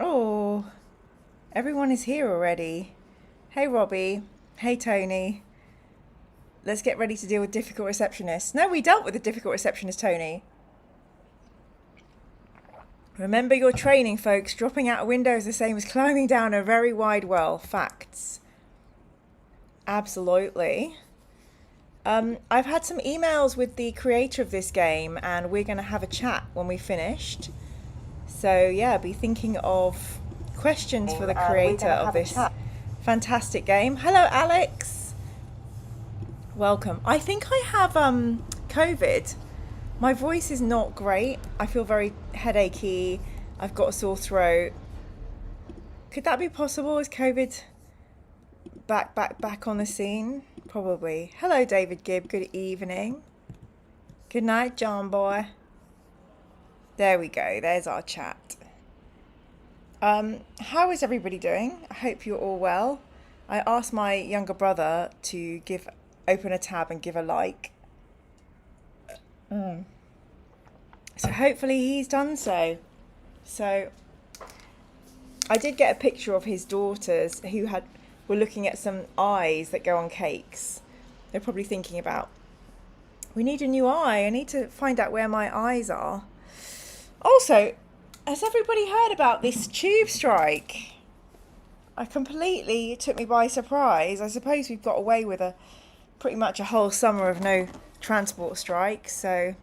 Oh, everyone is here already. Hey, Robbie. Hey, Tony. Let's get ready to deal with difficult receptionists. No, we dealt with a difficult receptionist, Tony. Remember your training, folks. Dropping out a window is the same as climbing down a very wide well. Facts. Absolutely. I've had some emails with the creator of this game, and we're going to have a chat when we finished. So, yeah, be thinking of questions for the creator of this fantastic game. Hello, Alex. Welcome. I think I have COVID. My voice is not great. I feel very headachy. I've got a sore throat. Could that be possible? Is COVID back on the scene? Probably. Hello, David Gibb. Good evening. Good night, John boy. There we go. There's our chat. How is everybody doing? I hope you're all well. I asked my younger brother to open a tab and give a like. So hopefully he's done so. So I did get a picture of his daughters who were looking at some eyes that go on cakes. They're probably thinking about, we need a new eye. I need to find out where my eyes are. Also, has everybody heard about this tube strike? It took me by surprise. I suppose we've got away with pretty much a whole summer of no transport strikes. So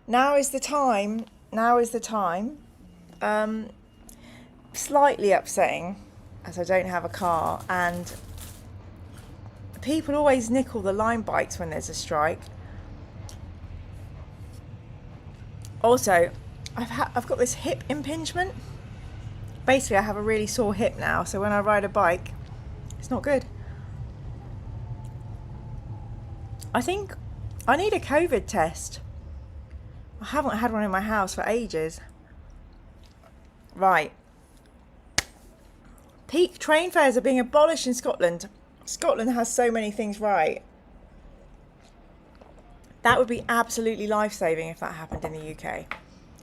now is the time. Slightly upsetting, as I don't have a car, and people always nickel the line bikes when there's a strike. Also, I've got this hip impingement. Basically, I have a really sore hip now, so when I ride a bike, it's not good. I think I need a COVID test. I haven't had one in my house for ages. Right. Peak train fares are being abolished in Scotland. Scotland has so many things right. That would be absolutely life-saving if that happened in the UK.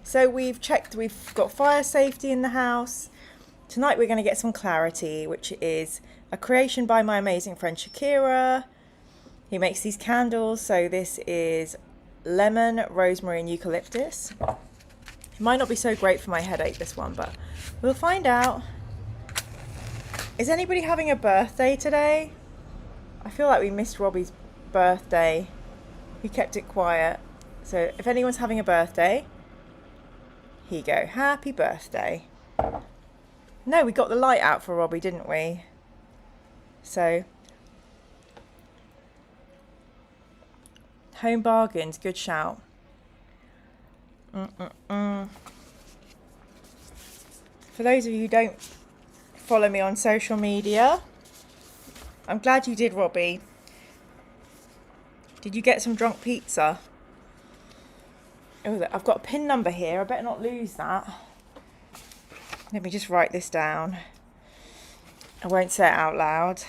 So we've got fire safety in the house. Tonight we're going to get some clarity, which is a creation by my amazing friend Shakira. He makes these candles. So this is lemon, rosemary and eucalyptus. It might not be so great for my headache, this one, but we'll find out. Is anybody having a birthday today? I feel like we missed Robbie's birthday. We kept it quiet. So if anyone's having a birthday, here you go. Happy birthday. No, we got the light out for Robbie, didn't we? So, Home Bargains, good shout. For those of you who don't follow me on social media, I'm glad you did, Robbie. Did you get some drunk pizza? Oh, I've got a PIN number here. I better not lose that. Let me just write this down. I won't say it out loud.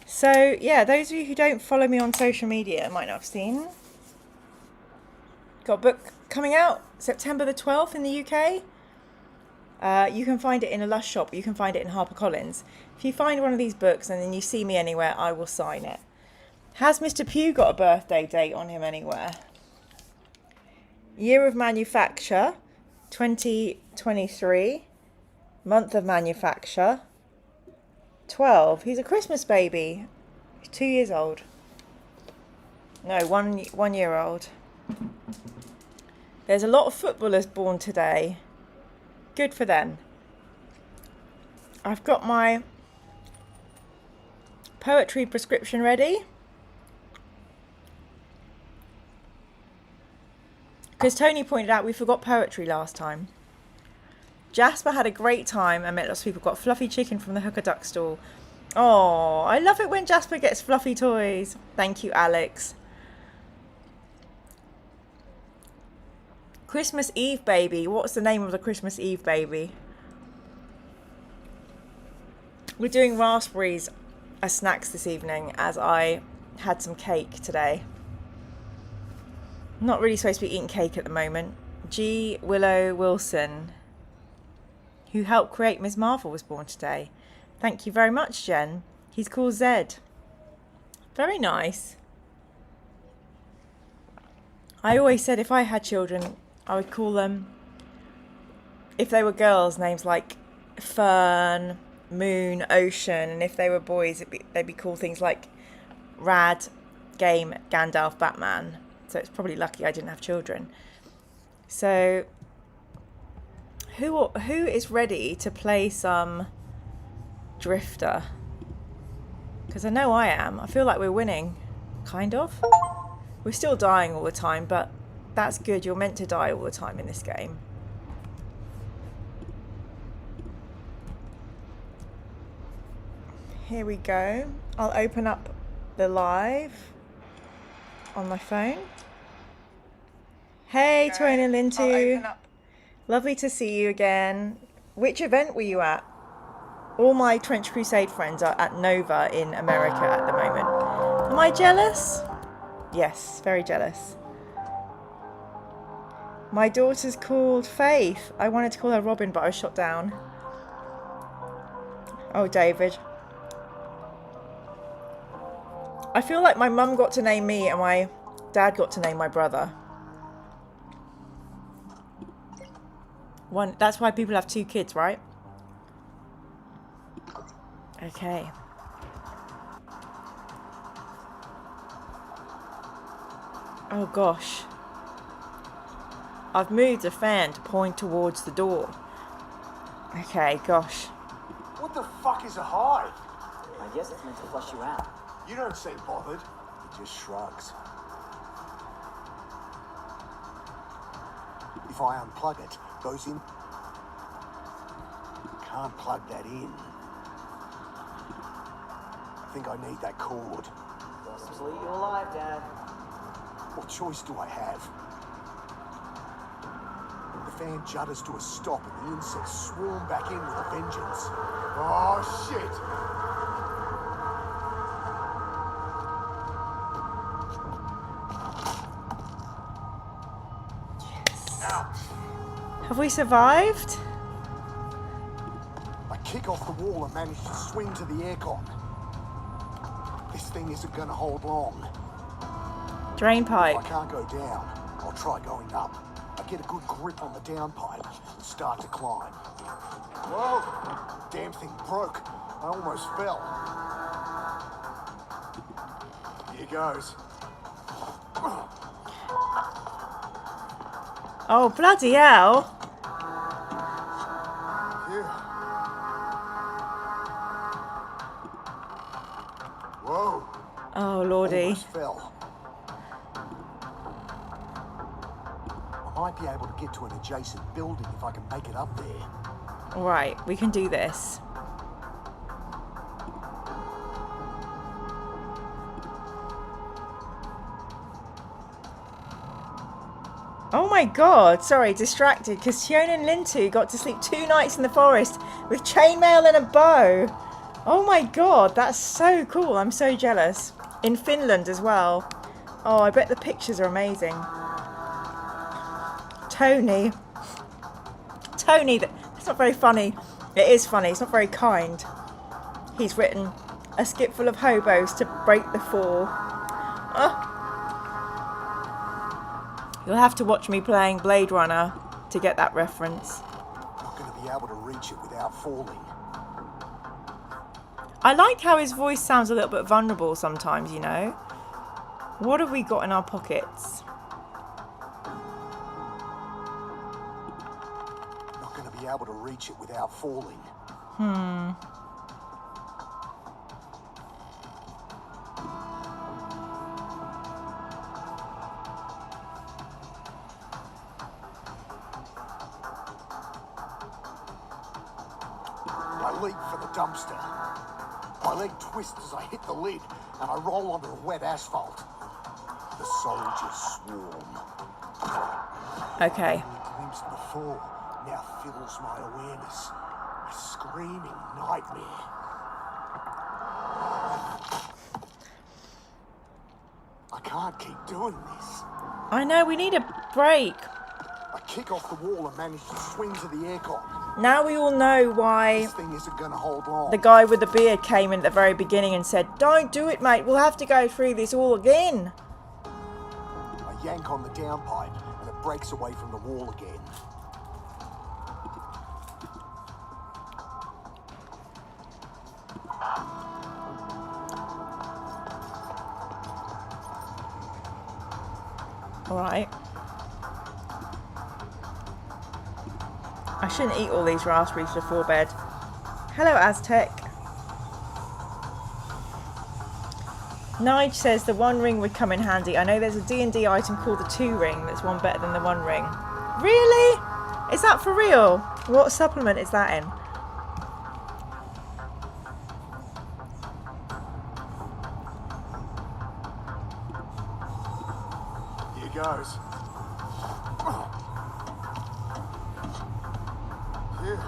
So, yeah, those of you who don't follow me on social media might not have seen. Got a book coming out September the 12th in the UK. You can find it in a Lush shop. You can find it in HarperCollins. If you find one of these books and then you see me anywhere, I will sign it. Has Mr. Pugh got a birthday date on him anywhere? Year of manufacture, 2023. Month of manufacture, 12. He's a Christmas baby. He's 2 years old. No, 1 year old. There's a lot of footballers born today. Good for them. I've got my poetry prescription ready. Because Tony pointed out we forgot poetry last time. Jasper had a great time and met lots of people. Got fluffy chicken from the hooker duck stall. Oh, I love it when Jasper gets fluffy toys. Thank you, Alex. Christmas Eve baby. What's the name of the Christmas Eve baby? We're doing raspberries as snacks this evening as I had some cake today. I'm not really supposed to be eating cake at the moment. G. Willow Wilson, who helped create Ms. Marvel, was born today. Thank you very much, Jen. He's called Zed. Very nice. I always said if I had children, I would call them, if they were girls, names like Fern, Moon, Ocean, and if they were boys, they'd be called things like Rad, Game, Gandalf, Batman. So it's probably lucky I didn't have children. So who is ready to play some Drifter? Because I know I am. I feel like we're winning, kind of. We're still dying all the time, but that's good. You're meant to die all the time in this game. Here we go. I'll open up the live on my phone. Hey, Twain and Lintu. Lovely to see you again. Which event were you at? All my Trench Crusade friends are at Nova in America at the moment. Am I jealous? Yes, very jealous. My daughter's called Faith. I wanted to call her Robin, but I was shot down. Oh, David. I feel like my mum got to name me and my dad got to name my brother. That's why people have 2 kids, right? Okay. Oh gosh. I've moved the fan to point towards the door. Okay, gosh. What the fuck is a hive? I guess it's meant to flush you out. You don't seem bothered. He just shrugs. If I unplug it, goes in. Can't plug that in. I think I need that cord. Gossip's leave you alive, Dad. What choice do I have? The fan judders to a stop and the insects swarm back in with a vengeance. Oh, shit! Have we survived? I kick off the wall and manage to swing to the aircon. This thing isn't going to hold long. Drain If pipe. I can't go down, I'll try going up. I get a good grip on the downpipe and start to climb. Whoa! Damn thing broke. I almost fell. Here goes. Oh, bloody hell. Phew. Whoa! Oh, lordy. Almost fell. I might be able to get to an adjacent building if I can make it up there. Right, we can do this. Oh my god, sorry, distracted, because Fiona and Lintu got to sleep 2 nights in the forest with chainmail and a bow. Oh my god, that's so cool. I'm so jealous. In Finland as well. Oh, I bet the pictures are amazing. Tony, that's not very funny. It is funny, it's not very kind. He's written, a skip full of hobos to break the fall. You'll have to watch me playing Blade Runner to get that reference. Not going to be able to reach it without falling. I like how his voice sounds a little bit vulnerable sometimes, you know. What have we got in our pockets? Not going to be able to reach it without falling. I leap for the dumpster. My leg twists as I hit the lid, and I roll onto the wet asphalt. The soldiers swarm. Okay. A glimpse before now fills my awareness. A screaming nightmare. I can't keep doing this. I know, we need a break. I kick off the wall and manage to swing to the aircon. Now we all know why This thing isn't gonna hold long. the guy with the beard came in at the very beginning and said, "Don't do it, mate. We'll have to go through this all again." I yank on the downpipe and it breaks away from the wall again. Alright. I shouldn't eat all these raspberries before bed. Hello, Aztec. Nige says the One Ring would come in handy. I know there's a D&D item called the 2 Ring that's one better than the 1 Ring. Really? Is that for real? What supplement is that in? Here goes. Phew.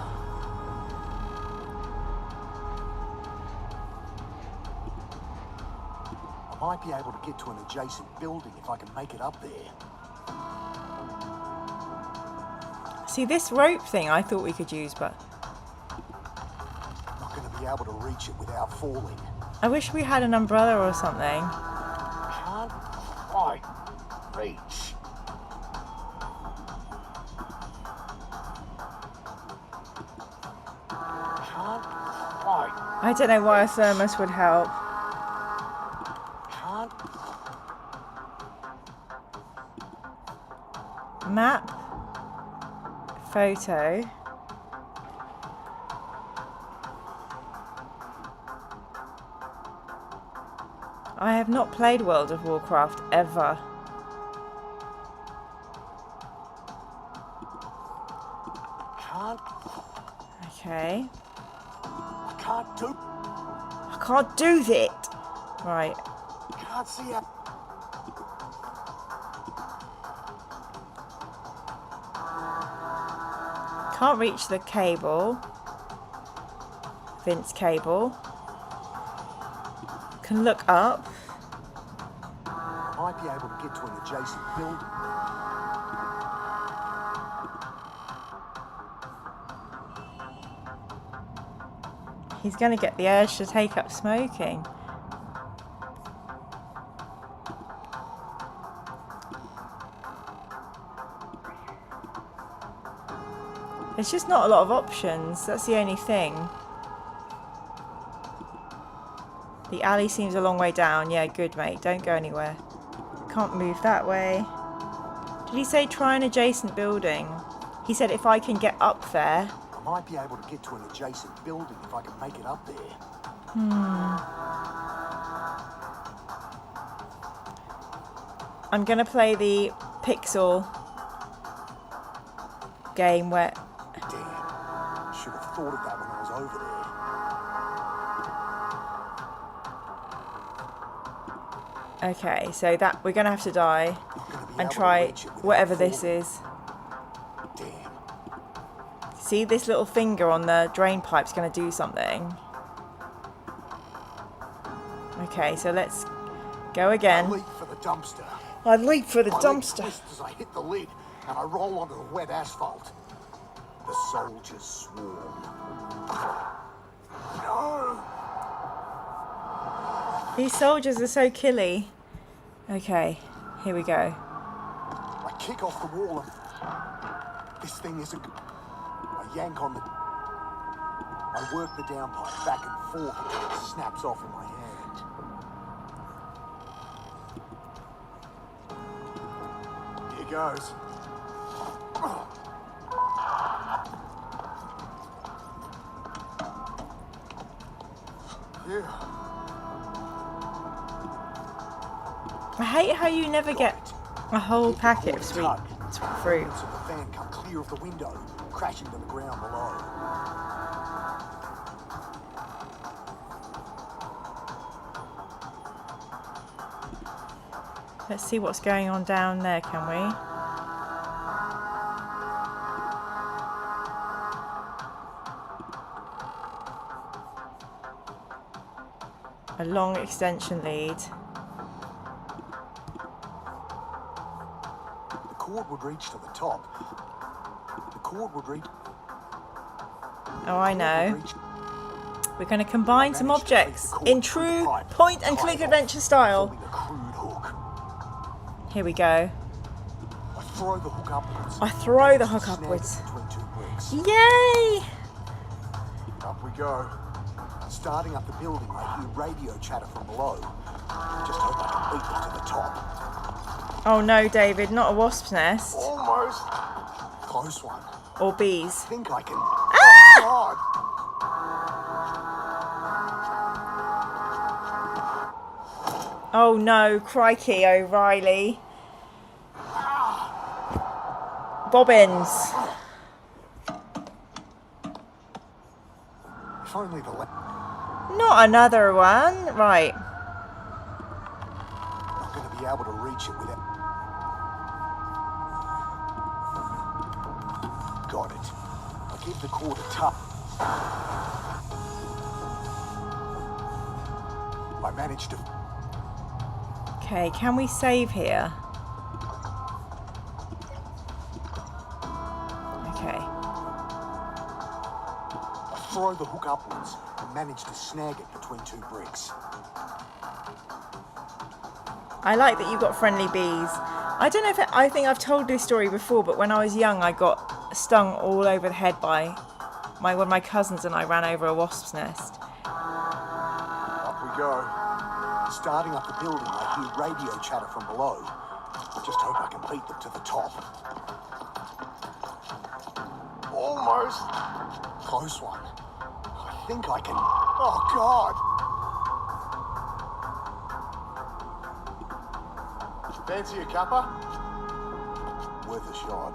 I might be able to get to an adjacent building if I can make it up there. See, this rope thing I thought we could use, but Not going to be able to reach it without falling. I wish we had an umbrella or something. Can't quite reach. Can't quite. I don't know why a thermos would help. Can't. Map. Photo. I have not played World of Warcraft ever. Can't. Okay. I can't do. I can't do that. Right. Can't see it. Can't reach the cable. Vince cable. Can look up. Might be able to get to an adjacent building. He's going to get the urge to take up smoking. There's just not a lot of options. That's the only thing. The alley seems a long way down. Yeah, good, mate. Don't go anywhere. Can't move that way. Did he say try an adjacent building? He said if I can get up there. I might be able to get to an adjacent building if I can make it up there. I'm going to play the Pixel game where... Damn. Should have thought of that when I was over there. Okay, so that we're going to have to die Not gonna be able and to try reach it without whatever this falling. is. Damn. See, this little finger on the drain pipe's going to do something. Okay, so let's go I again. leap for the dumpster. I leap for the My leg dumpster. twists as I hit the lid and I roll onto the wet asphalt. The soldiers swarm. No! These soldiers are so killy. Okay, here we go. I kick off the wall and this thing isn't. I yank on the. I work the downpipe back and forth until it snaps off in my hand. Here goes. Phew. I hate how you never get a whole packet of sweet fruit. So the fan come clear of the window, crashing to the ground below. Let's see what's going on down there, can we? A long extension lead. cord would reach to the top. The cord would reach. Oh, I know. Reach. We're going to combine some Managed to feed objects the cord in through the true pipe, point and tie click it off, adventure style. forming a crude hook. Here we go. I throw the hook upwards. I throw the Manage to hook snag it upwards. between two bricks. Yay! Up we go. Starting up the building, I hear radio chatter from below. Just hope I can beat them to the top. Oh no, David, not a wasp's nest. Almost. Close one. Or bees. Think I can. Ah! Oh, God. Oh no, crikey, O'Reilly. Bobbins. If only the Not another one. Right. not going to be able to reach it without. Got it. I give the cord a tug. I managed to. Okay, can we save here? Okay. I throw the hook upwards and manage to snag it between two bricks. I like that you've got friendly bees. I don't know if I think I've told this story before, but when I was young, I got stung all over the head by one of my cousins, and I ran over a wasp's nest. Up we go. Starting up the building, I hear radio chatter from below. I just hope I can beat them to the top. Almost. Close one. I think I can. Oh, God. Fancy a cuppa? Worth a shot.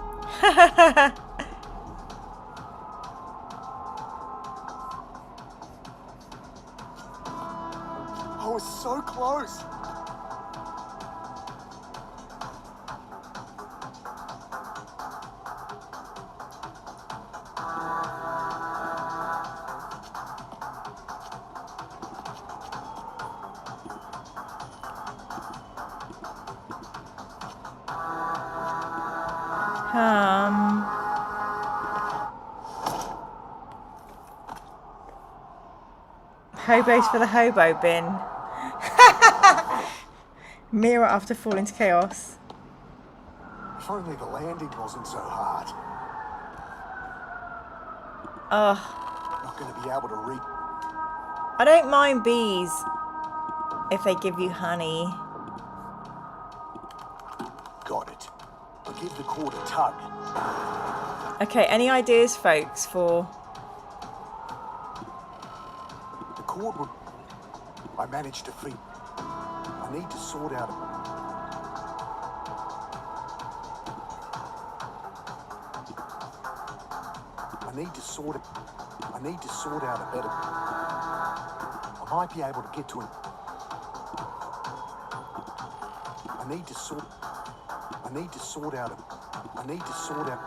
I was so close. Hobos for the hobo bin. Mirror after fall into chaos. If only the landing wasn't so hard. Ugh. Not going to be able to reach. I don't mind bees if they give you honey. Got it. I give the cord a tug. Okay, any ideas, folks, for... The cord would. I managed to feed. I need to sort out. I need to sort it. I need to sort out a better. I might be able to get to it. I need to sort. I need to sort out. I need to sort out.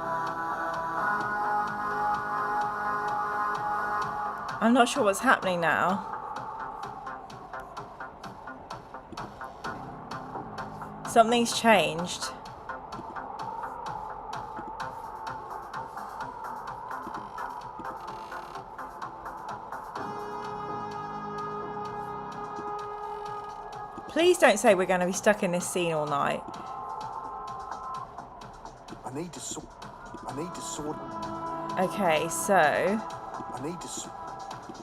I'm not sure what's happening now. Something's changed. Please don't say we're going to be stuck in this scene all night. I need to sort. I need to sort. Okay, so... I need to.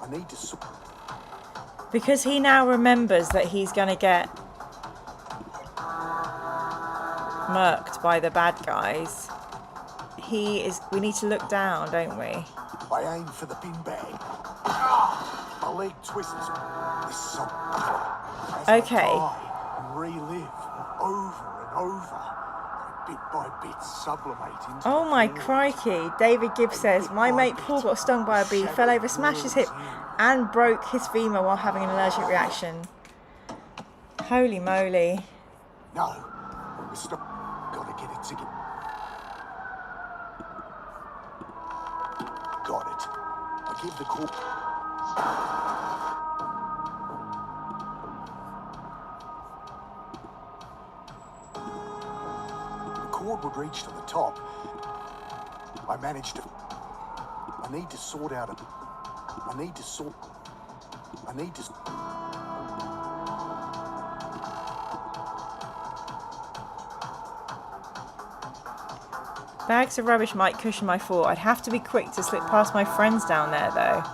I need to sort. because he now remembers that he's going to get murked by the bad guys, we need to look down, don't we? I aim for the bin bag. My leg twists. This is so. As Okay. I die and relive over and over, bit by bit sublimate into. Oh my the world. crikey. David Gibbs says, my mate Paul got stung by a bee, fell over, smashed his hip and broke his femur while having an allergic reaction. Holy moly. No, it's not. Gotta get it together. Got it. I give the call. The cord thought we'd reach to the top. I managed to... I need to sort out a... I need to sort... I need to... Bags of rubbish might cushion my fall. I'd have to be quick to slip past my friends down there, though.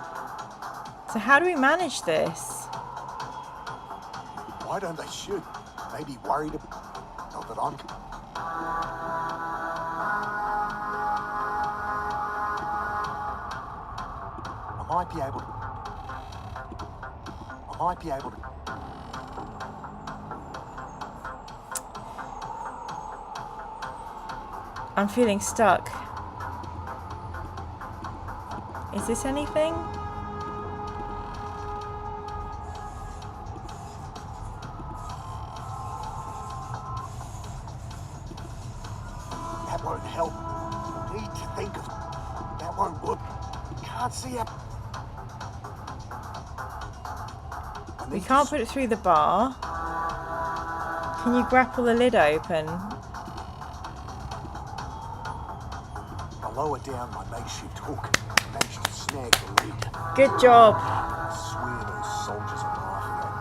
So how do we manage this? Why don't they shoot? Maybe worried about... Not that I'm... I might be able to... I might be able to... I'm feeling stuck. Is this anything? That won't help. Need to think of... That won't work. Can't see it. We can't put it through the bar. Can you grapple the lid open? I lower down my makeshift hook and manage to snag the lid. Good job. I swear those soldiers are laughing at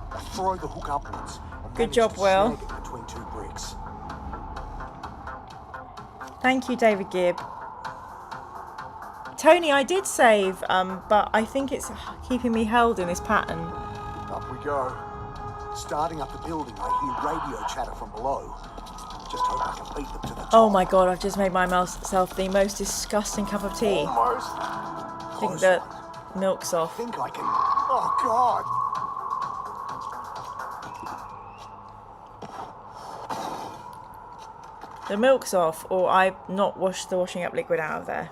me. I throw the hook upwards and Good manage job, to Will. snag it between two bricks. Thank you, David Gibb. Tony, I did save, but I think it's keeping me held in this pattern. Up we go. Starting up the building, I hear radio chatter from below. Just hope I can beat them to the top. Oh my god, I've just made myself the most disgusting cup of tea. Almost. I think Close the one. milk's I off. think I can... Oh, God. The milk's off, or I've not washed the washing up liquid out of there.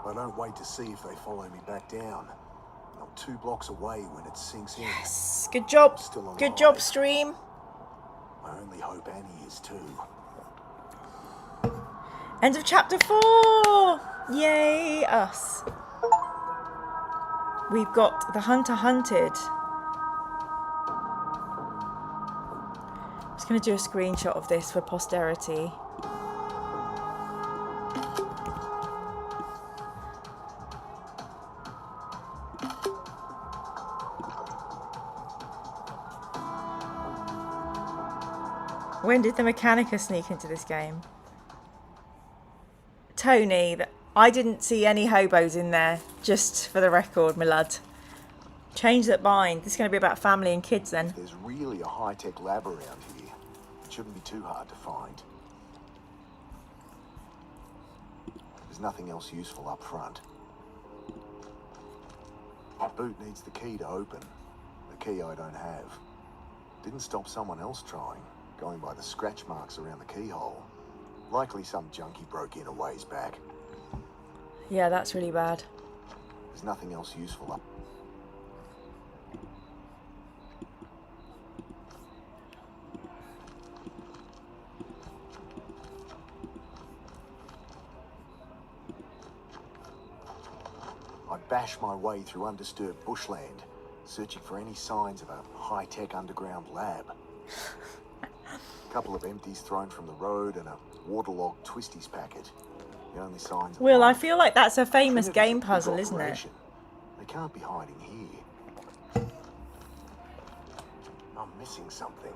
I don't wait to see if they follow me back down. I'm 2 blocks away when it sinks in. Yes, good job. Still alive. Good job, stream. I only hope Annie is too. End of chapter 4. Yay, us. We've got the hunter hunted. I'm just going to do a screenshot of this for posterity. When did the Mechanica sneak into this game? Tony, I didn't see any hobos in there, just for the record, my lad. Change that mind. This is going to be about family and kids then. There's really a high-tech lab around here. It shouldn't be too hard to find. There's nothing else useful up front. The boot needs the key to open. The key I don't have. Didn't stop someone else trying, going by the scratch marks around the keyhole. Likely some junkie broke in a ways back. Yeah, that's really bad. There's nothing else useful up. I bash my way through undisturbed bushland, searching for any signs of a high-tech underground lab. A couple of empties thrown from the road and a waterlogged Twisties packet. The only signs of Will, I life. feel like that's a famous Trinity game is a big puzzle, isn't it? operation. They can't be hiding here. I'm missing something.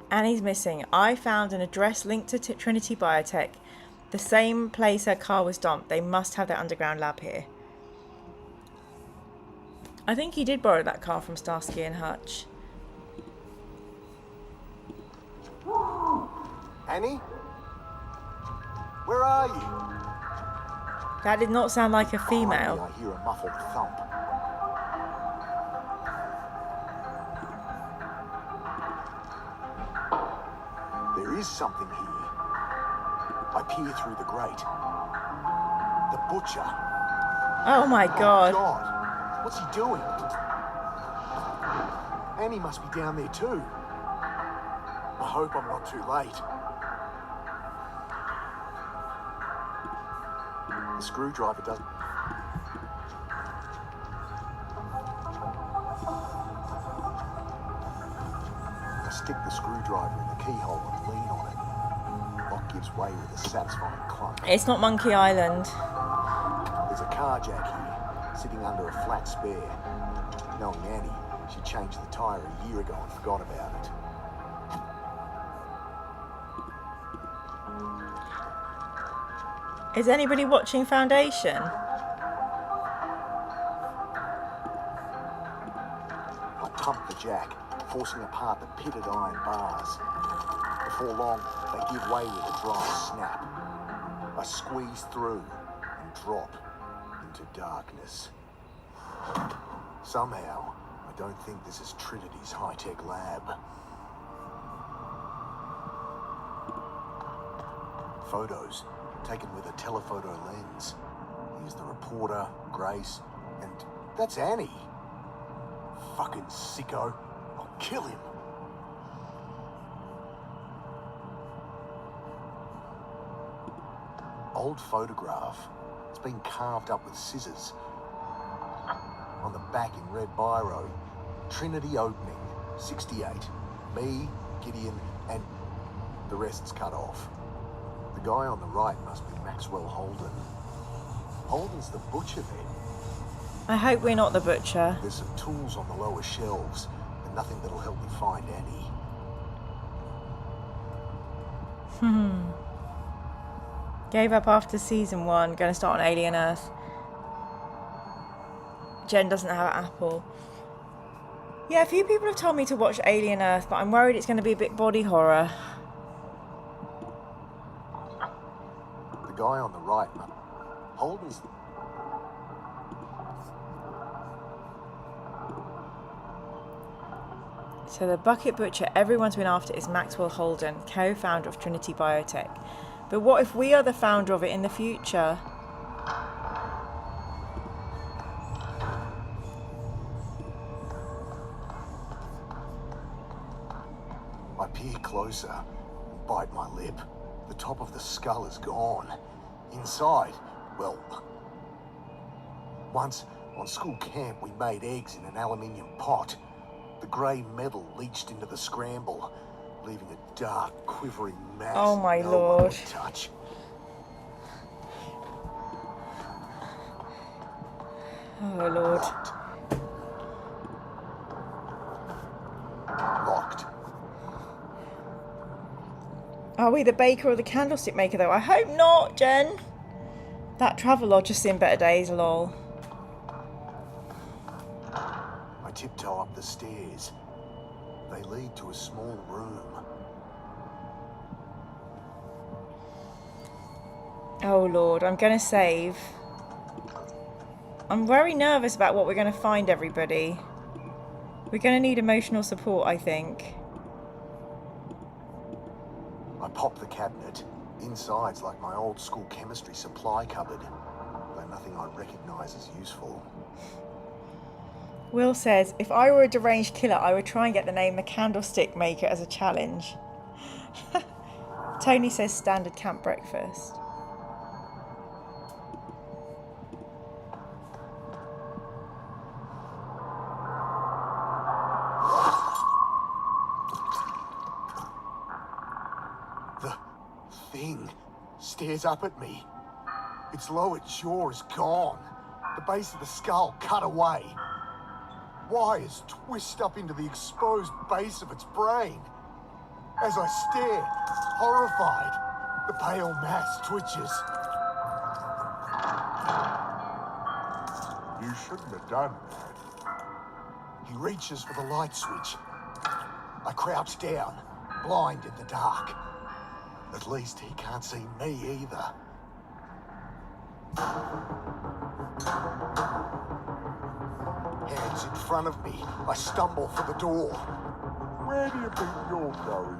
Annie's missing. I found an address linked to Trinity Biotech. The same place her car was dumped. They must have their underground lab here. I think he did borrow that car from Starsky and Hutch. Annie? Where are you? That did not sound like a Behind me, female. I hear a muffled thump. There is something here. I peer through the grate. The butcher. Oh my god. God, what's he doing? Annie must be down there too. I hope I'm not too late. The screwdriver doesn't... I stick the screwdriver in the keyhole and lean on it. Lock gives way with a satisfying clunk. It's not Monkey Island. There's a car jack here, sitting under a flat spare. Knowing Annie, she changed the tyre a year ago and forgot about it. Is anybody watching Foundation? I pump the jack, forcing apart the pitted iron bars. Before long, they give way with a dry snap. I squeeze through and drop into darkness. Somehow, I don't think this is Trinity's high-tech lab. Photos taken with a telephoto lens. Here's the reporter, Grace, and that's Annie. Fucking sicko. I'll kill him. Old photograph. It's been carved up with scissors. On the back in red biro, Trinity opening, 68. Me, Gideon, and the rest's cut off. The guy on the right must be Maxwell Holden. Holden's the butcher then. I hope we're not the butcher. There's some tools on the lower shelves, and nothing that'll help me find Annie. Gave up after season 1, going to start on Alien Earth. Jen doesn't have an Apple. Yeah, a few people have told me to watch Alien Earth, but I'm worried it's going to be a bit body horror. The guy on the right, Holden's... So the bucket butcher everyone's been after is Maxwell Holden, co-founder of Trinity Biotech. But what if we are the founder of it in the future? I peer closer and bite my lip. The top of the skull is gone. Inside, well... Once, on school camp, we made eggs in an aluminium pot. The grey metal leached into the scramble, leaving a dark, quivering mass Oh my no lord. one would touch. Oh lord. Locked. Are we the baker or the candlestick maker though? I hope not, Jen. That Travelodge has seen better days, lol. I tiptoe up the stairs. They lead to a small room. Oh lord, I'm gonna save. I'm very nervous about what we're gonna find, everybody. We're gonna need emotional support, I think. I pop the cabinet. Inside's like my old school chemistry supply cupboard, though nothing I recognise as useful. Will says, if I were a deranged killer, I would try and get the name the Candlestick Maker as a challenge. Tony says standard camp breakfast. The thing stares up at me. Its lower jaw is gone. The base of the skull cut away. Wires twist up into the exposed base of its brain. As I stare, horrified, the pale mass twitches. You shouldn't have done that. He reaches for the light switch. I crouch down, blind in the dark. At least he can't see me either. Hands in front of me, I stumble for the door. Where do you think you're going?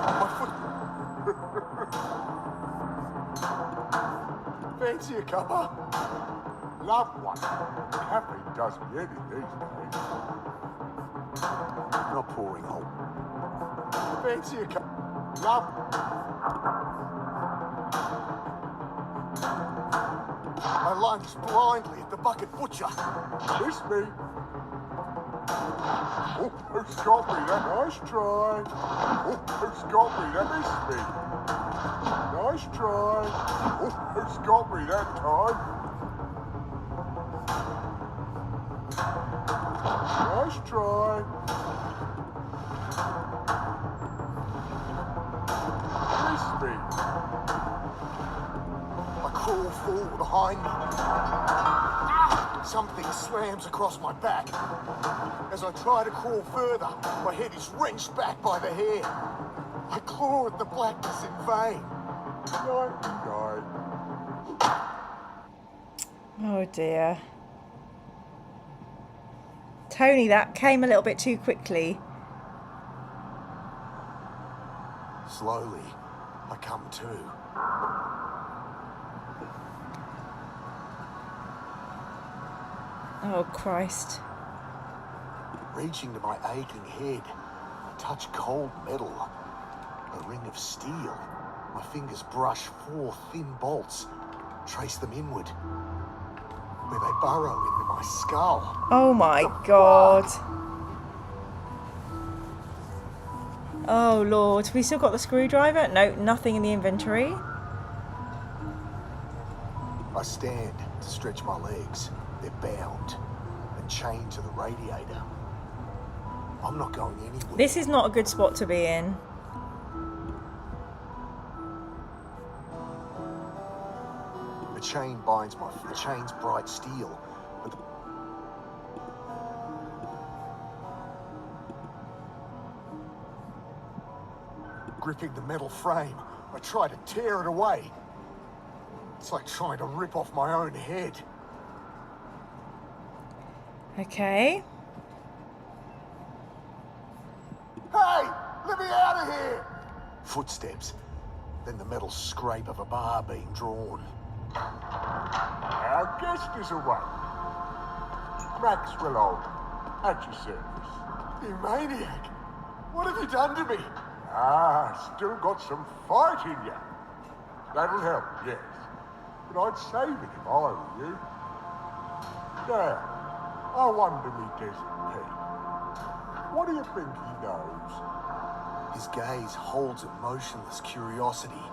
My foot... Fancy a cuppa? Love one. Caffeine does me any these days. Not pouring hole. Fancy a cup? Love. I lunged blindly at the bucket butcher. Missed me. Oh, who's got me? That nice try. Oh, who's got me? That missed me. Nice try. Oh, who's got me that time? Nice try. Missed me. I crawl forward behind me. Something slams across my back. As I try to crawl further, my head is wrenched back by the hair. I claw at the blackness in vain. Night, night. Oh dear. Tony, that came a little bit too quickly. Slowly, I come to. Oh Christ. Reaching to my aching head, I touch cold metal. A ring of steel. My fingers brush 4 thin bolts. Trace them inward. Where they burrow into my skull. Oh my God. Oh Lord. We still got the screwdriver? No, nothing in the inventory. I stand to stretch my legs. They're bound and chained to the radiator. I'm not going anywhere. This is not a good spot to be in. The chain binds my feet. The chain's bright steel, but gripping the metal frame, I try to tear it away. It's like trying to rip off my own head. Okay. Hey! Let me out of here! Footsteps. Then the metal scrape of a bar being drawn. Our guest is away. Maxwell Old, at your service. You maniac! What have you done to me? Ah, still got some fight in you. That'll help, yes. But I'd save it if I were you. Now, I wonder me Desert Pete. What do you think he knows? His gaze holds a motionless curiosity.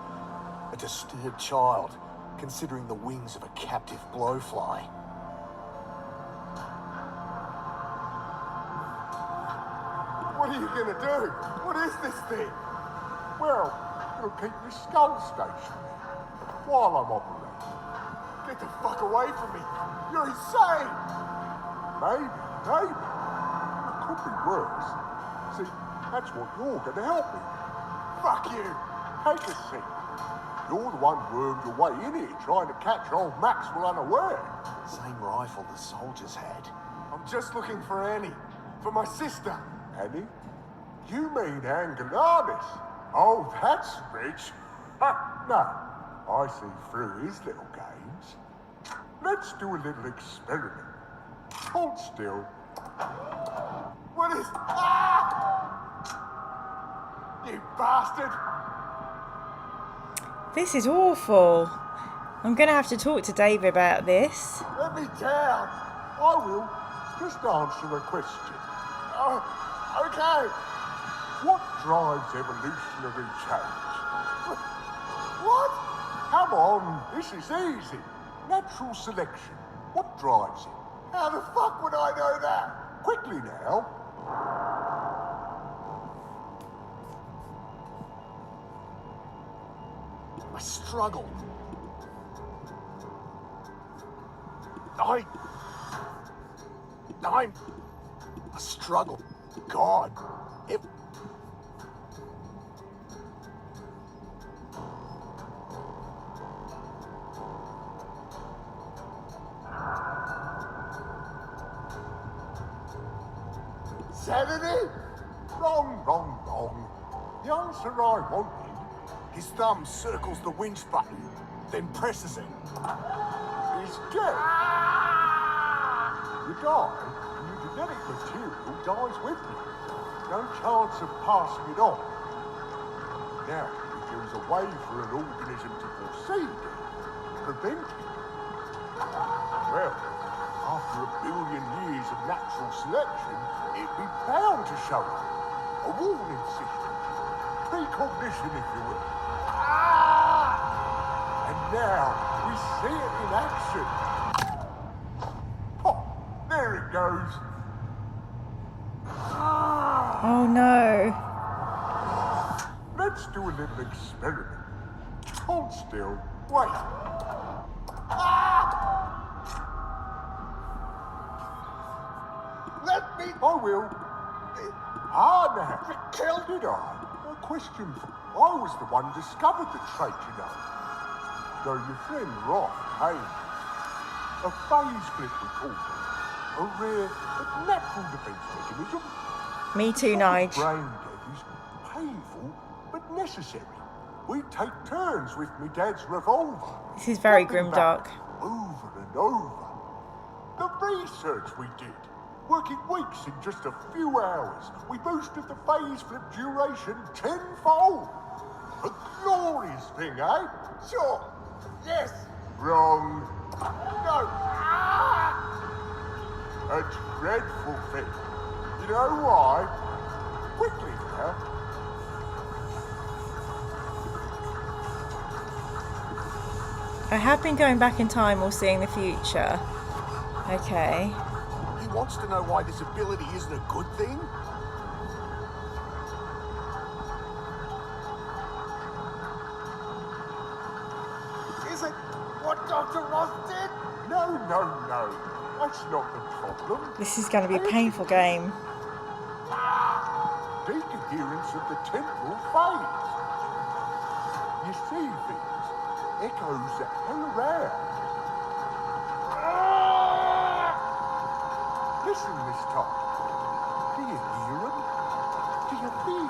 A disturbed child, considering the wings of a captive blowfly. What are you gonna do? What is this thing? Well, it'll keep your skull stationary while I'm operating. Get the fuck away from me! You're insane! Maybe. It could be worse. See, that's what you're going to help me with. Fuck you! Take a seat. You're the one wormed your way in here trying to catch old Maxwell unaware. Same rifle the soldiers had. I'm just looking for Annie. For my sister. Annie? You mean Angelanis? Oh, that's rich. No, I see through his little games. Let's do a little experiment. Hold still. What is... Ah! You bastard! This is awful. I'm going to have to talk to David about this. Let me down! I will. Just answer a question. Oh, okay. What drives evolutionary change? What? Come on, this is easy. Natural selection. What drives it? How the fuck would I know that? Quickly now. I struggled. I struggled. God. Sanity? Wrong. The answer I wanted. His thumb circles the winch button, then presses it. Is dead. You die, and your genetic material dies with you. No chance of passing it on. Now, if there is a way for an organism to foresee death, prevent it, natural selection, it'd be bound to show up. A warning system. Precognition, if you will. And now we see it in action. Pop! There it goes. Oh no. Let's do a little experiment. Hold still. Wait. Let me. I will. Now. Killed it I? No question. I was the one discovered the trait, you know. Though your friend Roth came. A phase flip, we call it. A rare but natural defense mechanism. Me too, Nige. Brain death is painful but necessary. We take turns with me dad's revolver. This is very Jumping grimdark. back over and over. The research we did, working weeks in just a few hours, we boosted the phase flip duration tenfold. A glorious thing, eh? Sure. Yes. Wrong. No. A dreadful thing. You know why? Quickly now. I have been going back in time or seeing the future. Okay. He wants to know why this ability isn't a good thing? Is it what Dr. Ross did? No. That's not the problem. This is going to be a painful game. Decoherence of the temporal phase. You see things, echoes that hang around. Listen this time. Do you hear them? Do you feel?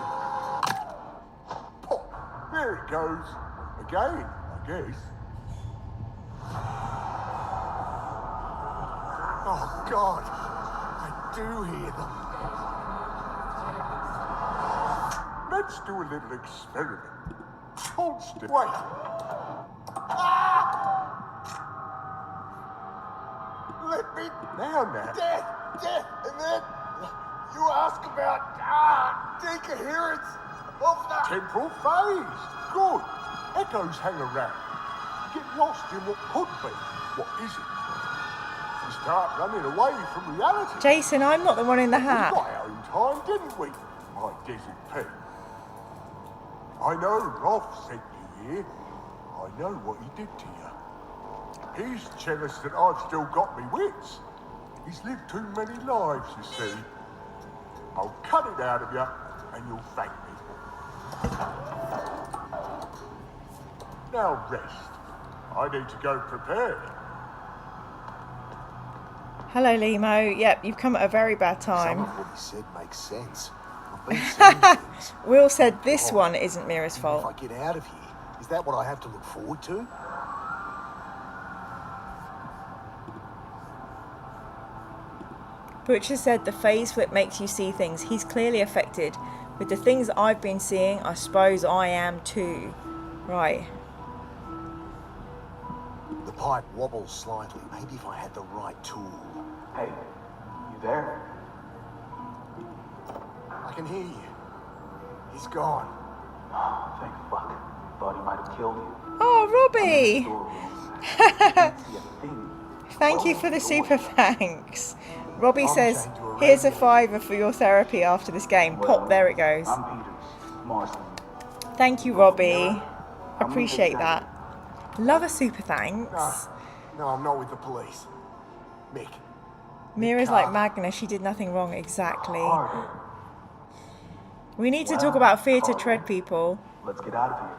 Pop! There it goes. Again, I guess. Oh, God. I do hear them. Let's do a little experiment. Hold still. Wait. Let me. Now. Death, and then you ask about decoherence of the temporal phase. Good. Echoes hang around. Get lost in what could be, what isn't. You start running away from reality. Jason, I'm not the one in the We hat. got our own time, didn't we, my desert pig? I know Rolf sent you here. I know what he did to you. He's jealous that I've still got me wits. He's lived too many lives, you see. I'll cut it out of you, and you'll thank me. Now rest. I need to go prepared. Hello, Limo. Yep, you've come at a very bad Some time. of what he said makes sense. I've been seeing things. Will said this one isn't Mira's If fault. I get out of here, is that what I have to look forward to? Butcher said the phase flip makes you see things. He's clearly affected. With the things I've been seeing, I suppose I am too. Right. The pipe wobbles slightly. Maybe if I had the right tool. Hey, you there? I can hear you. He's gone. Oh, thank fuck. Thought he might have killed you. Oh, Robbie! See a thing. Thank you for the super thanks. Robbie I'm says, ashamed to here's a arrange £5 for your therapy after this game. Pop, there it goes. I'm Peters, Marston. Thank you, Robbie. Appreciate that. Love a super thanks. No, I'm not with the police. Mick. Mira's like Magna, she did nothing wrong, exactly. We need to talk about fear to tread, people. Let's get out of here.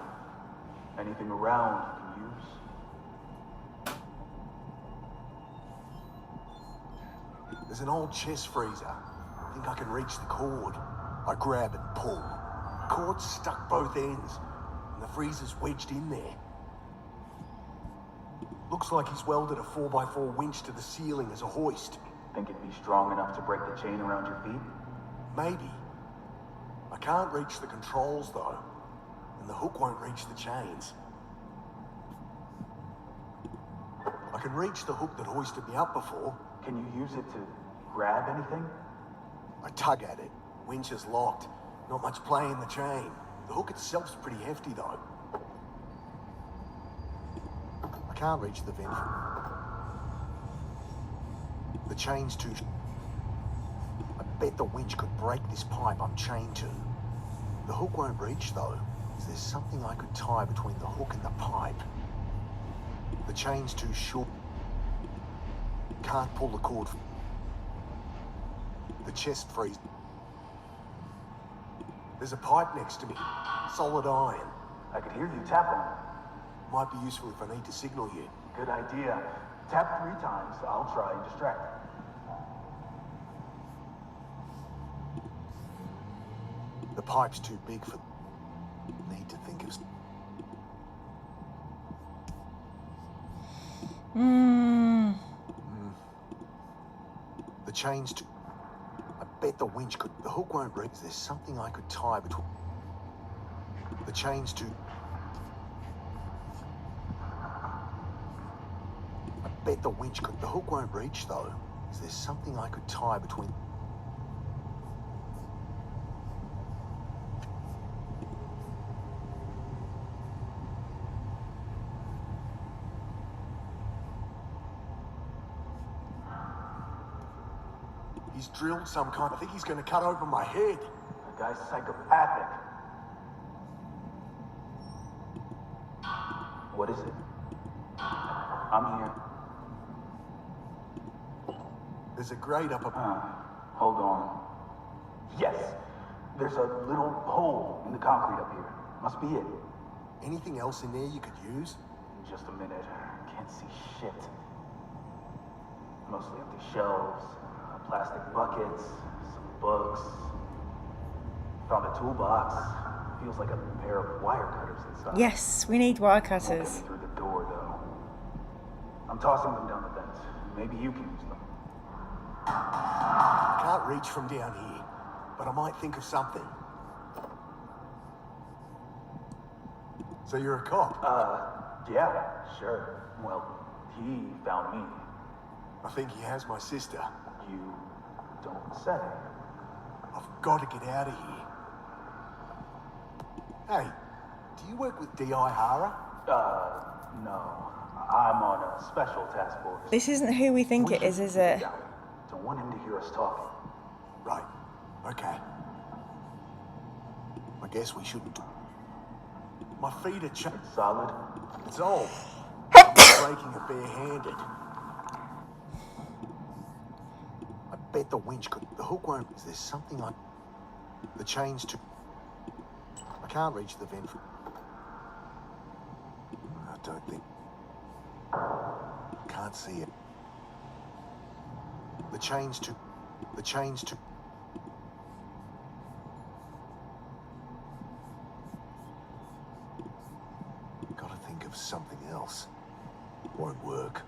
Anything around I can use? There's an old chest freezer. I think I can reach the cord. I grab and pull. Cord's stuck both ends, and the freezer's wedged in there. Looks like he's welded a 4x4 winch to the ceiling as a hoist. Think it'd be strong enough to break the chain around your feet? Maybe. I can't reach the controls though, and the hook won't reach the chains. I can reach the hook that hoisted me up before. Can you use it to grab anything? I tug at it. Winch is locked. Not much play in the chain. The hook itself's pretty hefty, though. I can't reach the vent. The chain's too... I bet the winch could break this pipe I'm chained to. The hook won't reach, though. Is there something I could tie between the hook and the pipe? The chain's too short. Can't pull the cord. The chest freeze. There's a pipe next to me. Solid iron. I could hear you tapping. Might be useful if I need to signal you. Good idea. Tap 3 times. I'll try and distract. The pipe's too big for... Need to think of... The chain's too... I bet the winch could... The hook won't reach. There's something I could tie between... The chain's too... I bet the winch could... The hook won't reach, though. Is there something I could tie between... He's drilled some kind. I think he's going to cut open my head. The guy's psychopathic. What is it? I'm here. There's a grate up above. Hold on. Yes. There's a little hole in the concrete up here. Must be it. Anything else in there you could use? Just a minute. Can't see shit. Mostly empty shelves, plastic buckets, some books. Found a toolbox. Feels like a pair of wire cutters inside. Yes, we need wire Won't get me cutters. through the door, though. I'm tossing them down the vent. Maybe you can use them. I can't reach from down here, but I might think of something. So you're a cop? Yeah, sure. Well, he found me. I think he has my sister. You don't say. I've got to get out of here. Hey, do you work with D.I. Hara? No. I'm on a special task force. This isn't who we think it is it? Yeah. Don't want him to hear us talking. Right. Okay. I guess we shouldn't. My feet are chained. Solid? It's old. Breaking it barehanded. I bet the winch could. The hook won't. Is there something I... The chain's too... I can't reach the vent. I don't think... Can't see it. The chain's too... The chain's too... Gotta think of something else. Won't work.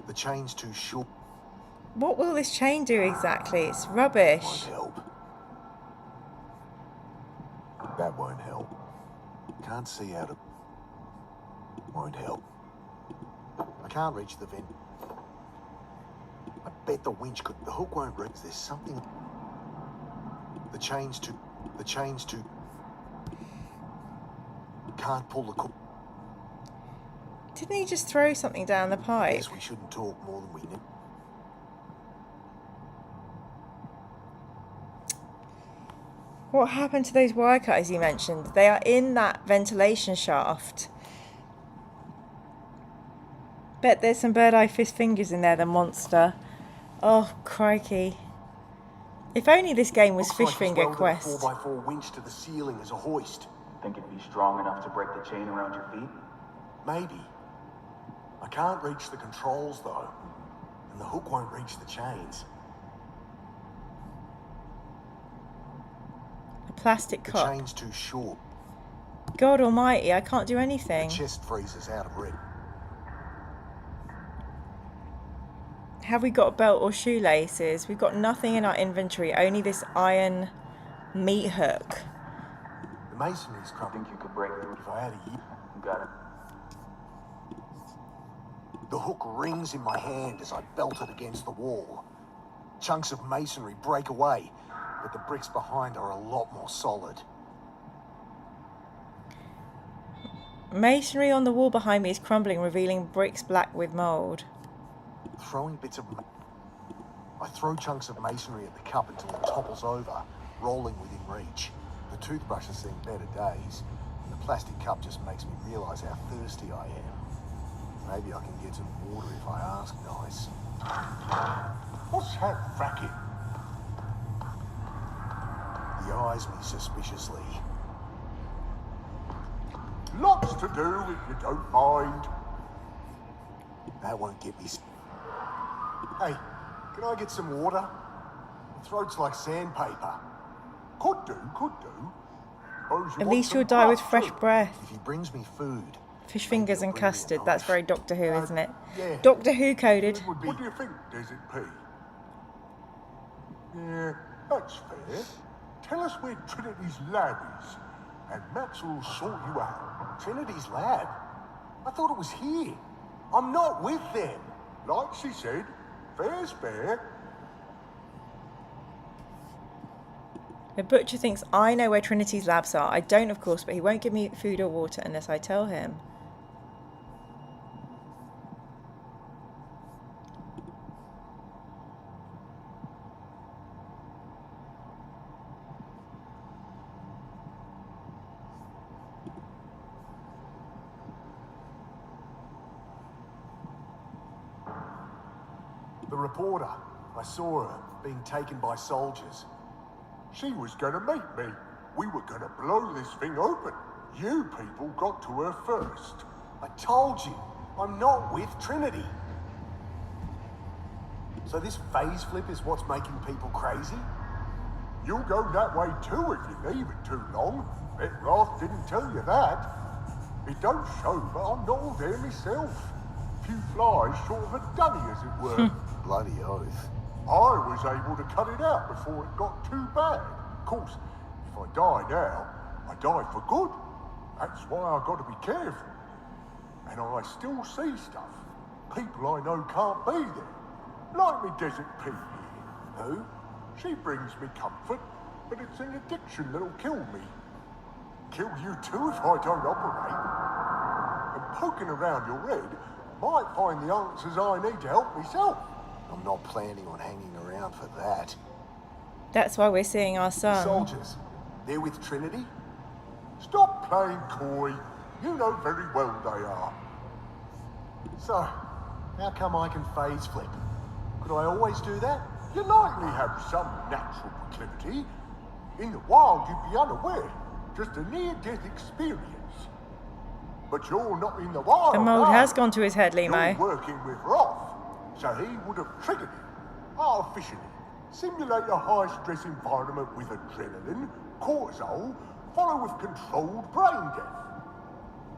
The chain's too short. What will this chain do exactly? It's Won't rubbish. help. That won't help. Can't see out of... Won't help. I can't reach the vent. I bet the winch could... The hook won't reach. There's something... The chain's too... The chain's too... Can't pull the cord. Didn't he just throw something down the pipe? Guess we shouldn't talk more than we need. What happened to those wire cutters you mentioned? They are in that ventilation shaft. Bet there's some bird eye fish fingers in there, the monster. Oh, crikey. If only this game was Looks Fish like he's Finger welded Quest. a 4x4 winch to the ceiling as a hoist. Think it'd be strong enough to break the chain around your feet? Maybe. I can't reach the controls, though. And the hook won't reach the chains. A plastic The cup. chain's too short. God almighty, I can't do The anything. chest freezer's out of reach. Have we got a belt or shoelaces? We've got nothing in our inventory, only this iron meat hook. The masonry's crumbling. Think you could break through? If I had a year, You got it. The hook rings in my hand as I belt it against the wall. Chunks of masonry break away, but the bricks behind are a lot more solid. Masonry on the wall behind me is crumbling, revealing bricks black with mould. I throw chunks of masonry at the cup until it topples over, rolling within reach. The toothbrush has seen better days, and the plastic cup just makes me realise how thirsty I am. Maybe I can get some water if I ask nice. What's that racket? He eyes me suspiciously. Lots to do if you don't mind. That won't get me. Hey, can I get some water? My throat's like sandpaper. Could do. Suppose you At want least some you'll die with grub fresh too. breath. If he brings me food, Fish fingers and custard. That's very Doctor Who, isn't it? yeah. Doctor Who coded. Would be. What do you think, Desert P? Yeah, that's fair. Tell us where Trinity's lab is, and Max will sort you out. Trinity's lab? I thought it was here. I'm not with them. Like she said, fair's fair. The butcher thinks I know where Trinity's labs are. I don't, of course, but he won't give me food or water unless I tell him. The reporter. I saw her being taken by soldiers. She was gonna meet me. We were gonna blow this thing open. You people got to her first. I told you, I'm not with Trinity. So this phase flip is what's making people crazy? You'll go that way too if you leave it too long. Bet Roth didn't tell you that. It don't show, but I'm not all there myself. Few flies short of a dummy, as it were. Bloody oath. I was able to cut it out before it got too bad. Of course, if I die now, I die for good. That's why I got to be careful. And I still see stuff. People I know can't be there. Like me Desert Pete here. Who? She brings me comfort, but it's an addiction that'll kill me. Kill you too if I don't operate. And poking around your head might find the answers I need to help myself. I'm not planning on hanging around for that. That's why we're seeing our son. Soldiers, they're with Trinity? Stop playing coy. You know very well they are. So, how come I can phase flip? Could I always do that? You likely have some natural proclivity. In the wild, you'd be unaware. Just a near-death experience. But you're not in the wild. The mould are has you? gone to his head, You're Limo. working with Roth, so he would have triggered it. Artificially. Simulate a high-stress environment with adrenaline, cortisol, followed with controlled brain death.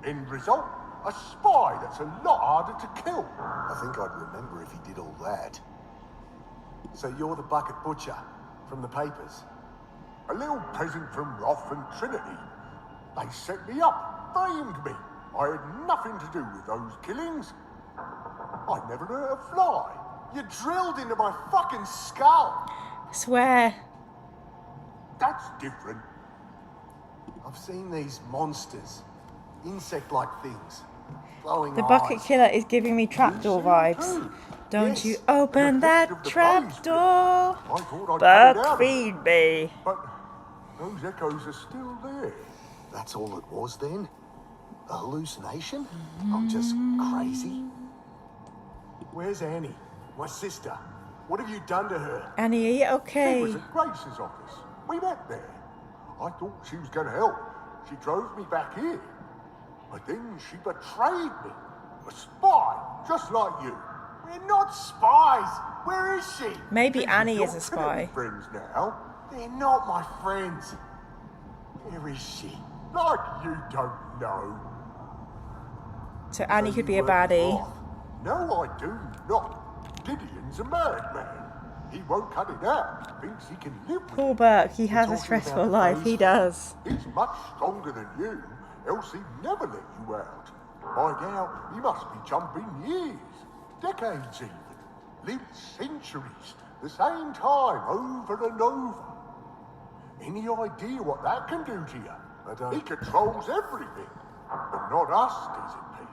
End result, a spy that's a lot harder to kill. I think I'd remember if he did all that. So you're the bucket butcher from the papers? A little present from Roth and Trinity. They set me up, framed me. I had nothing to do with those killings. I never hurt a fly. You drilled into my fucking skull! Swear. That's different. I've seen these monsters, insect-like things, glowing The bucket eyes. killer is giving me trapdoor vibes. Too. Don't Yes. you open The that effect of the trapdoor. I thought I'd cut it Buck out. feed me. But those echoes are still there. That's all it was then? A hallucination? I'm just crazy. Where's Annie? My sister. What have you done to her? Annie, are you She okay? was at Grace's office. We met there. I thought she was going to help. She drove me back here. But then she betrayed me. A spy, just like you. We're not spies. Where is she? Maybe Think Annie we've is a got spy. Trinity friends now. They're not my friends. Where is she? Like you don't know. So Annie So could you be a work with baddie. Roth. No, I do not. Gideon's a madman. He won't cut it out. Thinks he can live with Poor it. Burke, he has a talking stressful about life. phase He flip. does. He's much stronger than you, else he'd never let you out. By now, he must be jumping years. decades even. Lived centuries, the same time, over and over. Any idea what that can do to you? I don't. He controls everything. But not us, DZP.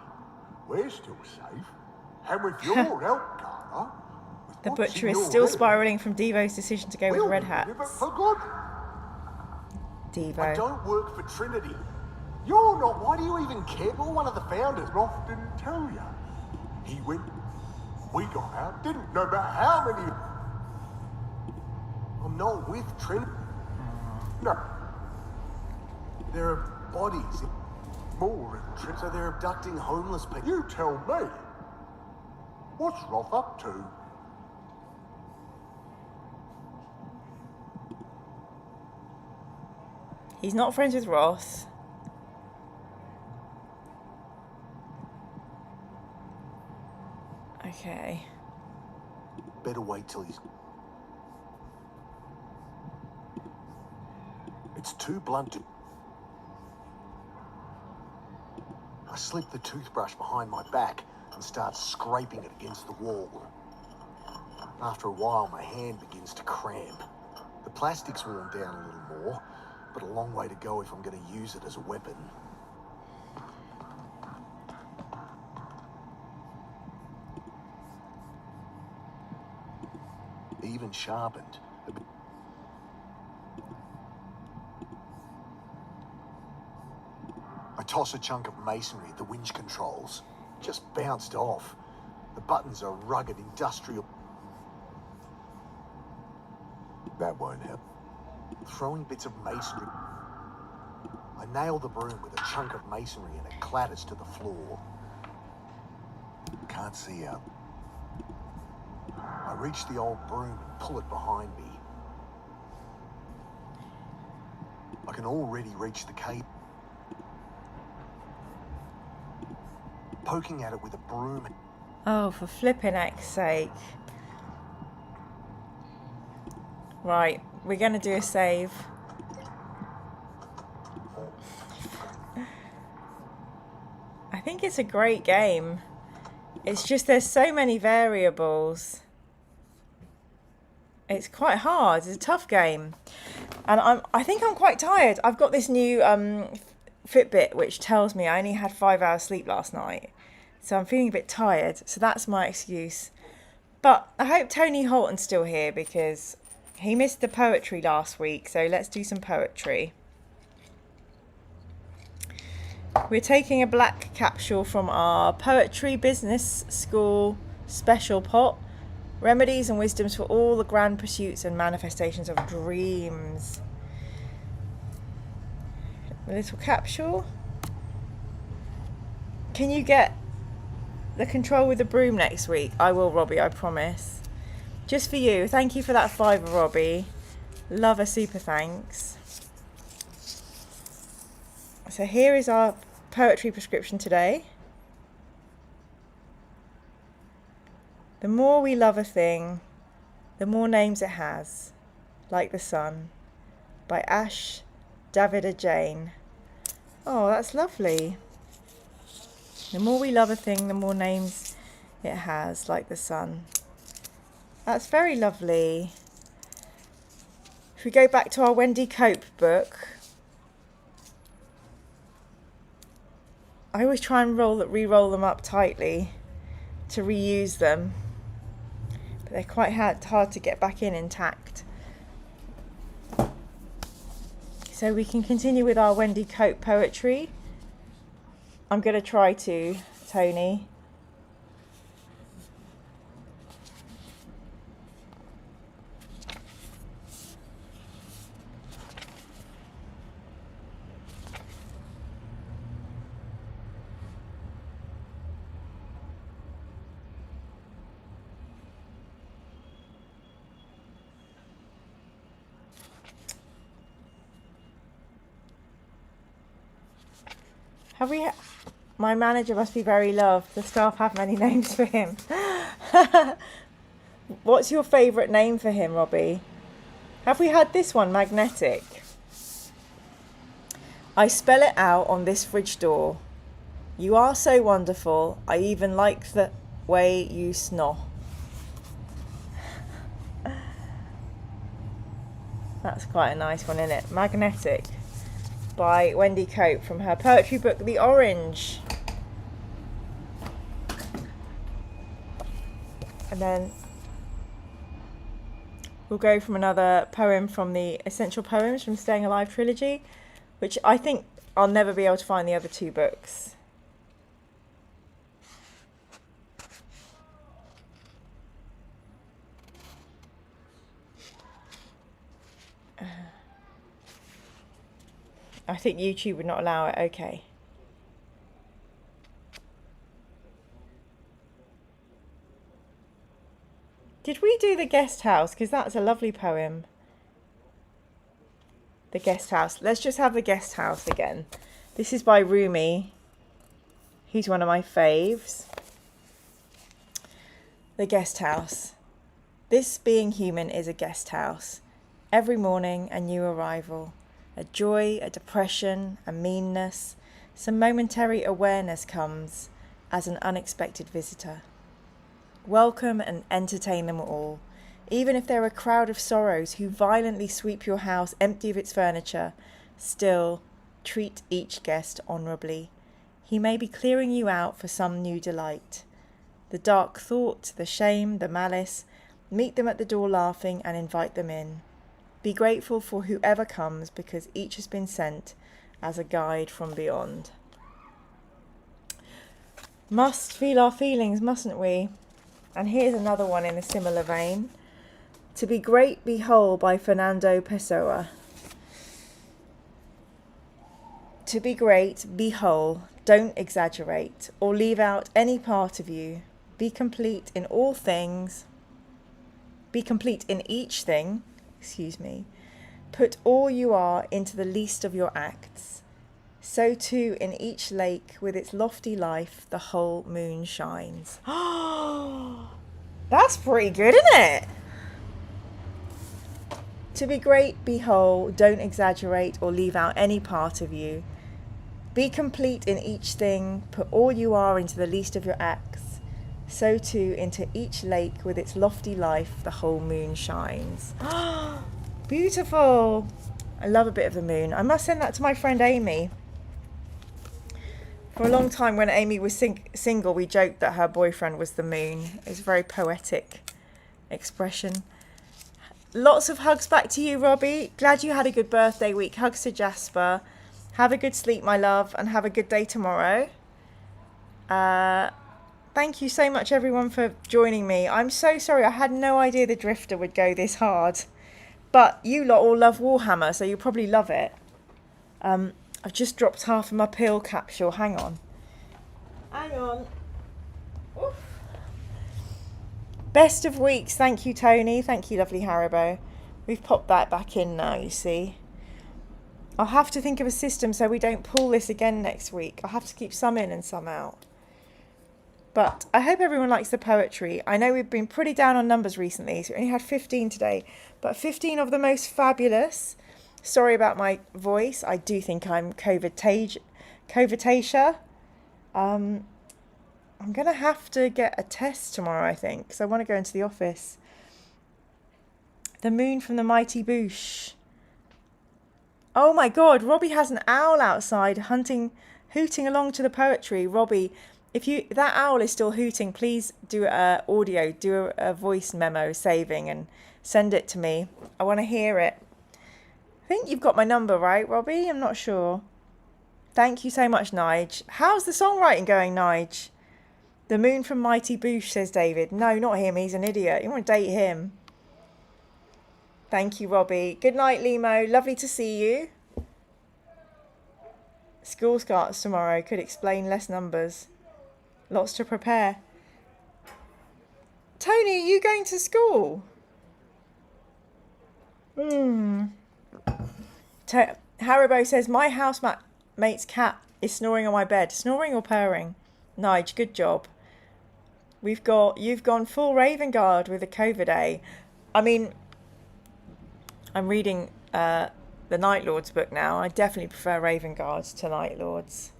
We're still safe. And with your help, Carter, with The what's butcher in is your still head, spiralling from Devo's decision to go with we'll Red live Hats. it for good. I Devo. don't work for Trinity. You're not. Why do you even care? You're one of the founders. Roth didn't tell you. He went. We got out. Didn't know about how many. I'm not with Trinity. No, There are bodies. more than Trinity. So they're abducting homeless people. You tell me. What's Roth up to? He's not friends with Ross. Okay. Better wait till he's... It's too blunt to... I slip the toothbrush behind my back and start scraping it against the wall. After a while, my hand begins to cramp. The plastic's worn down a little more, but a long way to go if I'm going to use it as a weapon. Even sharpened. I toss a chunk of masonry at the winch controls. Just bounced off. The buttons are rugged industrial. That won't help. Throwing bits of masonry. I nail the broom with a chunk of masonry and it clatters to the floor. Can't see out. I reach the old broom and pull it behind me. I can already reach the cable. Poking at it with a broom. Oh, for flipping heck's sake. Right, we're going to do a save. I think it's a great game. It's just there's so many variables. It's quite hard. It's a tough game. And I think I'm quite tired. I've got this new Fitbit which tells me I only had 5 hours sleep last night. So I'm feeling a bit tired. So that's my excuse. But I hope Tony Holton's still here because he missed the poetry last week. So let's do some poetry. We're taking a black capsule from our Poetry Business School special pot. Remedies and wisdoms for all the grand pursuits and manifestations of dreams. A little capsule. Can you get the control with the broom next week? I will, Robbie, I promise. Just for you. Thank you for that £5, Robbie. Love a super thanks. So here is our poetry prescription today. The more we love a thing, the more names it has, like the sun, by Ash Davida Jane. Oh, that's lovely. The more we love a thing, the more names it has, like the sun. That's very lovely. If we go back to our Wendy Cope book, I always try and re-roll them up tightly to reuse them. But they're quite hard to get back in intact. So we can continue with our Wendy Cope poetry. I'm going to try to, Tony. Have we... My manager must be very loved. The staff have many names for him. What's your favourite name for him, Robbie? Have we had this one, Magnetic? I spell it out on this fridge door. You are so wonderful. I even like the way you snore. That's quite a nice one, isn't it? Magnetic by Wendy Cope from her poetry book, The Orange. And then we'll go from another poem from the Essential Poems from Staying Alive trilogy, which I think I'll never be able to find the other two books. I think YouTube would not allow it. Okay. Did we do The Guest House? Because that's a lovely poem. The Guest House. Let's just have The Guest House again. This is by Rumi. He's one of my faves. The Guest House. This being human is a guest house. Every morning a new arrival. A joy, a depression, a meanness. Some momentary awareness comes as an unexpected visitor. Welcome and entertain them all. Even if they're a crowd of sorrows who violently sweep your house empty of its furniture, still treat each guest honourably. He may be clearing you out for some new delight. The dark thought, the shame, the malice, meet them at the door laughing and invite them in. Be grateful for whoever comes because each has been sent as a guide from beyond. Must feel our feelings, mustn't we? And here's another one in a similar vein. To be Great, Be Whole by Fernando Pessoa. To be great, be whole. Don't exaggerate or leave out any part of you. Be complete in all things. Be complete in each thing. Put all you are into the least of your acts. So too in each lake with its lofty life the whole moon shines. That's pretty good, isn't it? To be great, be whole, don't exaggerate or leave out any part of you. Be complete in each thing, put all you are into the least of your acts. So too into each lake with its lofty life the whole moon shines. Beautiful. I love a bit of the moon. I must send that to my friend Amy. For a long time when Amy was single, we joked that her boyfriend was the moon. It's a very poetic expression. Lots of hugs back to you, Robbie. Glad you had a good birthday week. Hugs to Jasper. Have a good sleep, my love, and have a good day tomorrow. Thank you so much, everyone, for joining me. I'm so sorry. I had no idea the Drifter would go this hard. But you lot all love Warhammer, so you'll probably love it. I've just dropped half of my pill capsule. Hang on. Oof. Best of weeks. Thank you, Tony. Thank you, lovely Haribo. We've popped that back in now, you see. I'll have to think of a system so we don't pull this again next week. I'll have to keep some in and some out. But I hope everyone likes the poetry. I know we've been pretty down on numbers recently, so we only had 15 today. But 15 of the most fabulous. Sorry about my voice. I do think I'm COVID-tasia. I'm going to have to get a test tomorrow, I think, because I want to go into the office. The Moon from the Mighty Boosh. Oh my God, Robbie has an owl outside hooting along to the poetry. Robbie, if that owl is still hooting, please do audio, do a voice memo saving and send it to me. I want to hear it. I think you've got my number, right, Robbie? I'm not sure. Thank you so much, Nige. How's the songwriting going, Nige? The Moon from Mighty Boosh, says David. No, not him. He's an idiot. You want to date him. Thank you, Robbie. Good night, Limo. Lovely to see you. School starts tomorrow. Could explain less numbers. Lots to prepare. Tony, are you going to school? Haribo says, my housemate's cat is snoring on my bed. Snoring or purring? Nige, good job. You've gone full Raven Guard with the COVID A. I mean, I'm reading the Night Lords book now. I definitely prefer Raven Guards to Night Lords.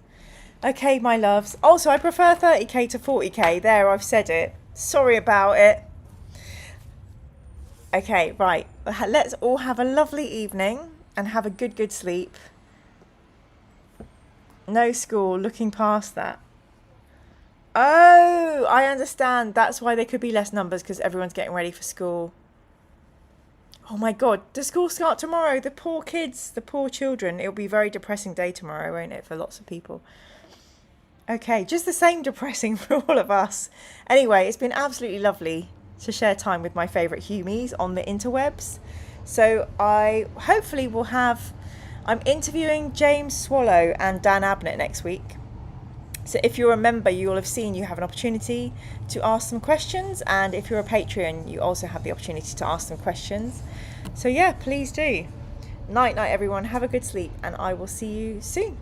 Okay, my loves. Also, I prefer 30k to 40k. There, I've said it. Sorry about it. Okay, right. Let's all have a lovely evening and have a good sleep. No school, looking past that. Oh, I understand. That's why there could be less numbers, because everyone's getting ready for school. Oh my God, does school start tomorrow? The poor kids, the poor children. It'll be a very depressing day tomorrow, won't it, for lots of people? Okay, just the same depressing for all of us. Anyway, it's been absolutely lovely to share time with my favourite Humies on the interwebs. So I hopefully will have... I'm interviewing James Swallow and Dan Abnett next week. So if you're a member, you will have seen you have an opportunity to ask some questions. And if you're a Patreon, you also have the opportunity to ask some questions. So yeah, please do. Night, everyone. Have a good sleep. And I will see you soon.